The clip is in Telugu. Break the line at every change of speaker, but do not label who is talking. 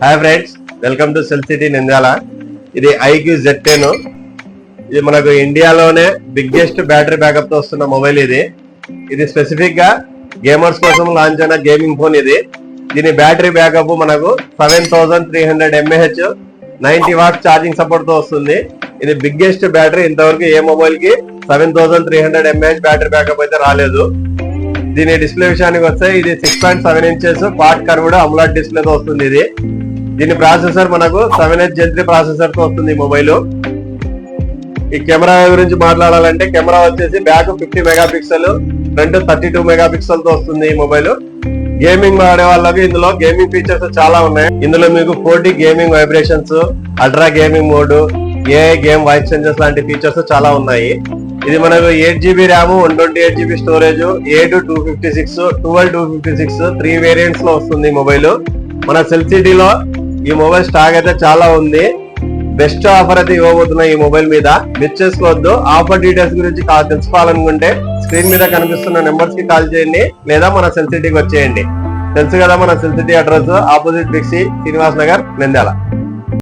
Hi friends, welcome to cell city Nandyal. ఇది ఐక్యూ Z10. ఇది మనకు ఇండియాలోనే బిగ్గెస్ట్ బ్యాటరీ బ్యాకప్ తో వస్తున్న మొబైల్. ఇది స్పెసిఫిక్ గా గేమర్స్ కోసం లాంచ్ అయిన గేమింగ్ ఫోన్. దీని బ్యాటరీ బ్యాకప్ మనకు 7300 mAh 90 వాట్స్ ఛార్జింగ్ సపోర్ట్ తో వస్తుంది. ఇది బిగ్గెస్ట్ బ్యాటరీ. ఇంతవరకు ఏ మొబైల్ కి 7300 mAh బ్యాటరీ బ్యాకప్ అయితే రాలేదు. దీని డిస్ప్లే విషయానికి వస్తే ఇది 6.7 inches quad curved AMOLED display తో వస్తుంది. దీని ప్రాసెసర్ మనకు 7H Gen 3 ప్రాసెసర్ తో వస్తుంది ఈ మొబైల్. ఈ కెమెరా గురించి మాట్లాడాలంటే కెమెరా వచ్చేసి బ్యాక్ 50 మెగాపిక్సెల్, ఫ్రంట్ 32 మెగాపిక్సెల్ తో వస్తుంది ఈ మొబైల్. గేమింగ్ ఆడే వాళ్ళకి ఇందులో గేమింగ్ ఫీచర్స్ చాలా ఉన్నాయి. ఇందులో మీకు 4D gaming vibrations, ultra gaming mode, AI game voice changes లాంటి ఫీచర్స్ చాలా ఉన్నాయి. ఇది మనకు 8GB RAM, 128GB storage, 8 256, 12 256 3 variants లో వస్తుంది ఈ మొబైల్. మన సెల్ సిటీలో ఈ మొబైల్ స్టాక్ అయితే చాలా ఉంది. బెస్ట్ ఆఫర్ అయితే ఇవ్వబోతున్నాయి ఈ మొబైల్ మీద. మిస్ చేసుకోవద్దు. ఆఫర్ డీటెయిల్స్ గురించి తెలుసుకోవాలనుకుంటే స్క్రీన్ మీద కనిపిస్తున్న నెంబర్స్ కి కాల్ చేయండి, లేదా మన సెల్ సిటీకి వచ్చేయండి. తెలుసు కదా మన సెల్ సిటీ అడ్రస్, ఆపోజిట్ బిక్సీ, శ్రీనివాస్ నగర్, నంద్యాల.